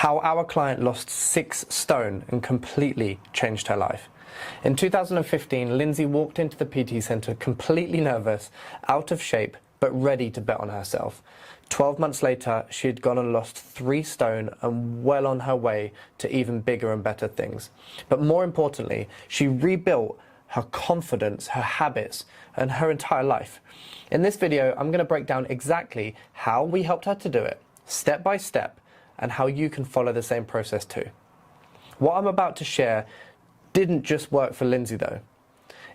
how our client lost 6 stone and completely changed her life. In 2015, Lindsay walked into the PT Centre completely nervous, out of shape, but ready to bet on herself. 12 months later, she had gone and lost 3 stone and well on her way to even bigger and better things. But more importantly, she rebuilt her confidence, her habits, and her entire life. In this video, I'm going to break down exactly how we helped her to do it, step by step, and how you can follow the same process too. What I'm about to share didn't just work for Lindsay though.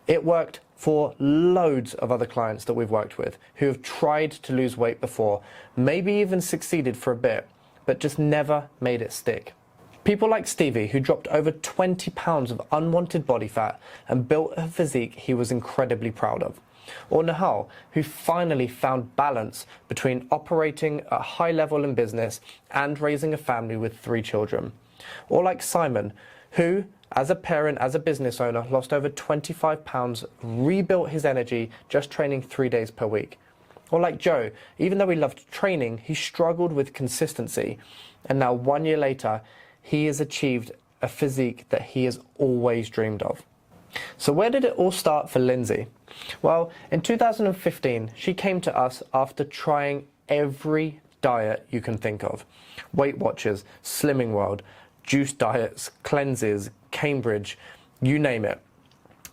It worked for loads of other clients that we've worked with who have tried to lose weight before, maybe even succeeded for a bit, but just never made it stick. People like Stevie, who dropped over 20 pounds of unwanted body fat and built a physique he was incredibly proud of. Or Nahal, who finally found balance between operating at a high level in business and raising a family with 3 children. Or like Simon, who, as a parent, as a business owner, lost over 25 pounds, rebuilt his energy just training 3 days per week. Or like Joe, even though he loved training, he struggled with consistency. And now 1 year later, he has achieved a physique that he has always dreamed of. So where did it all start for Lindsay? Well, in 2015, she came to us after trying every diet you can think of. Weight Watchers, Slimming World, juice diets, cleanses, Cambridge, you name it.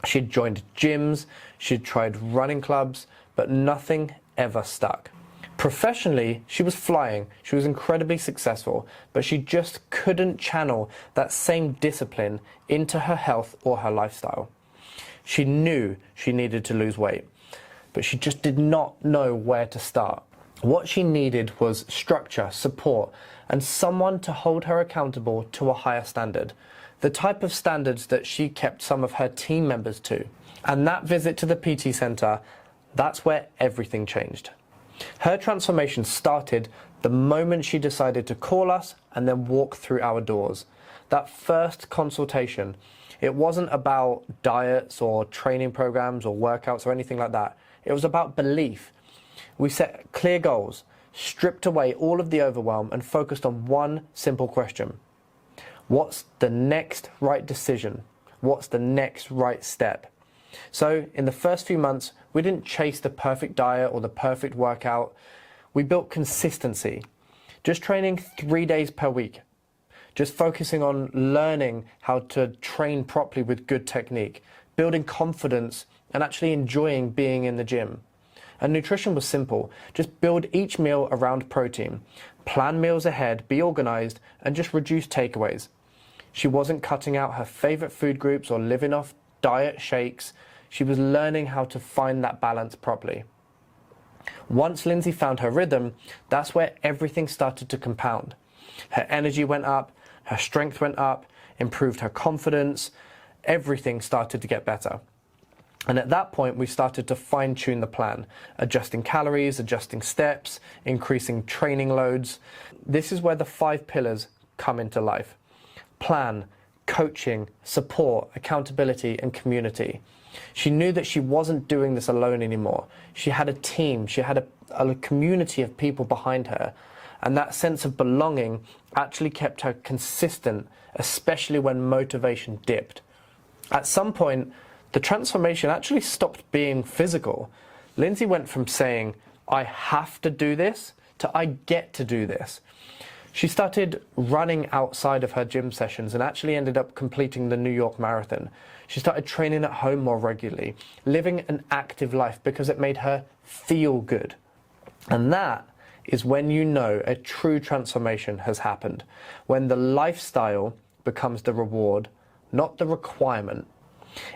She'd joined gyms, she'd tried running clubs, but nothing ever stuck. Professionally, she was flying, she was incredibly successful, but she just couldn't channel that same discipline into her health or her lifestyle. She knew she needed to lose weight, but she just did not know where to start. What she needed was structure, support, and someone to hold her accountable to a higher standard. The type of standards that she kept some of her team members to. And that visit to the PT Centre, that's where everything changed. Her transformation started the moment she decided to call us and then walk through our doors. That first consultation, it wasn't about diets or training programs or workouts or anything like that. It was about belief. We set clear goals, stripped away all of the overwhelm and focused on one simple question. What's the next right decision? What's the next right step? So in the first few months, we didn't chase the perfect diet or the perfect workout. We built consistency, just training 3 days per week, just focusing on learning how to train properly with good technique, building confidence and actually enjoying being in the gym. And nutrition was simple. Just build each meal around protein, plan meals ahead, be organized, and just reduce takeaways. She wasn't cutting out her favorite food groups or living off diet shakes. She was learning how to find that balance properly. Once Lindsay found her rhythm, that's where everything started to compound. Her energy went up, her strength went up, improved her confidence, everything started to get better. And at that point, we started to fine-tune the plan, adjusting calories, adjusting steps, increasing training loads. This is where the 5 pillars come into life. Plan, coaching, support, accountability, and community. She knew that she wasn't doing this alone anymore. She had a team, she had a community of people behind her, and that sense of belonging actually kept her consistent, especially when motivation dipped. At some point, the transformation actually stopped being physical. Lindsay went from saying, I have to do this, to I get to do this. She started running outside of her gym sessions and actually ended up completing the New York Marathon. She started training at home more regularly, living an active life because it made her feel good. And that is when you know a true transformation has happened, when the lifestyle becomes the reward, not the requirement.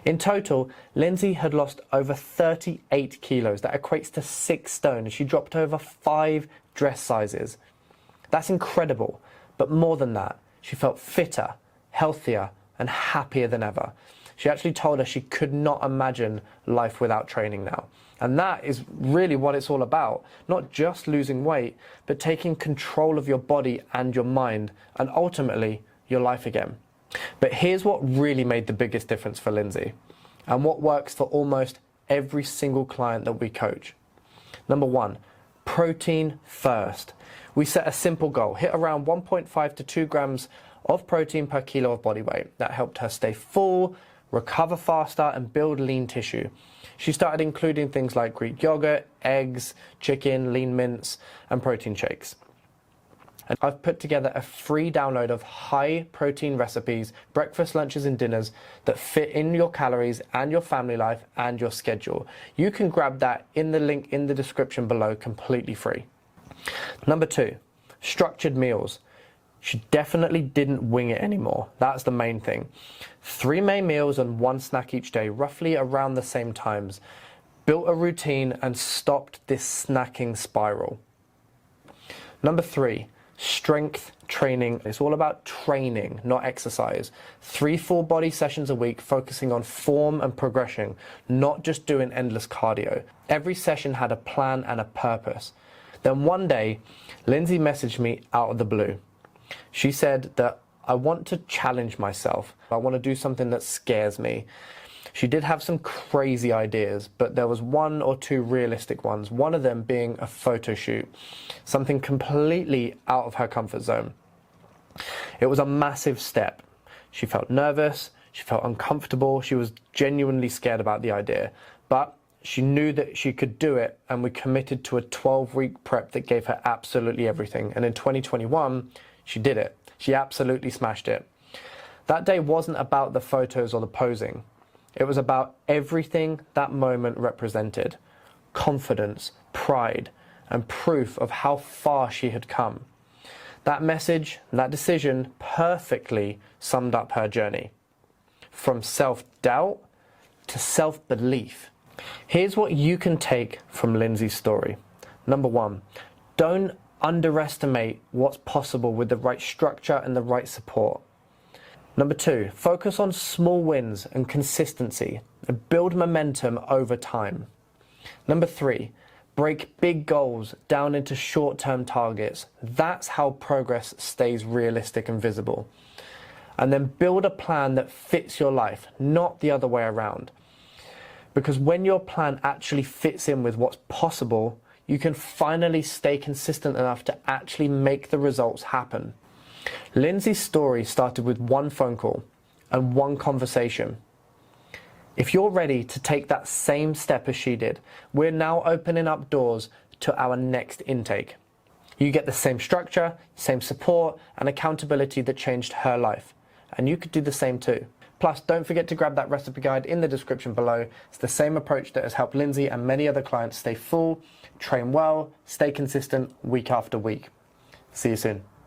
In total, Lindsay had lost over 38 kilos. That equates to 6 stone. She dropped over 5 dress sizes. That's incredible. But more than that, she felt fitter, healthier, and happier than ever. She actually told us she could not imagine life without training now. And that is really what it's all about. Not just losing weight, but taking control of your body and your mind, and ultimately, your life again. But here's what really made the biggest difference for Lindsay, and what works for almost every single client that we coach. Number 1, protein first. We set a simple goal, hit around 1.5 to 2 grams of protein per kilo of body weight. That helped her stay full, recover faster, and build lean tissue. She started including things like Greek yogurt, eggs, chicken, lean mince, and protein shakes. And I've put together a free download of high protein recipes, breakfast, lunches, and dinners that fit in your calories and your family life and your schedule. You can grab that in the link in the description below, completely free. Number 2, structured meals. She definitely didn't wing it anymore. That's the main thing. 3 main meals and 1 snack each day, roughly around the same times. Built a routine and stopped this snacking spiral. Number 3, strength training. It's all about training, not exercise. 3 full body sessions a week, focusing on form and progression, not just doing endless cardio. Every session had a plan and a purpose. Then one day, Lindsay messaged me out of the blue. She said that I want to challenge myself. I want to do something that scares me. She did have some crazy ideas, but there was 1 or 2 realistic ones. One of them being a photo shoot, something completely out of her comfort zone. It was a massive step. She felt nervous, she felt uncomfortable, she was genuinely scared about the idea, but she knew that she could do it, and we committed to a 12-week prep that gave her absolutely everything. And in 2021, she did it. She absolutely smashed it. That day wasn't about the photos or the posing. It was about everything that moment represented: confidence, pride, and proof of how far she had come. That message, that decision perfectly summed up her journey. From self-doubt to self-belief. Here's what you can take from Lindsay's story. Number 1, don't underestimate what's possible with the right structure and the right support. Number 2, focus on small wins and consistency and build momentum over time. Number 3, break big goals down into short-term targets. That's how progress stays realistic and visible. And then build a plan that fits your life, not the other way around. Because when your plan actually fits in with what's possible, you can finally stay consistent enough to actually make the results happen. Lindsay's story started with 1 phone call and 1 conversation. If you're ready to take that same step as she did, we're now opening up doors to our next intake. You get the same structure, same support, and accountability that changed her life. And you could do the same too. Plus, don't forget to grab that recipe guide in the description below. It's the same approach that has helped Lindsay and many other clients stay full, train well, stay consistent week after week. See you soon.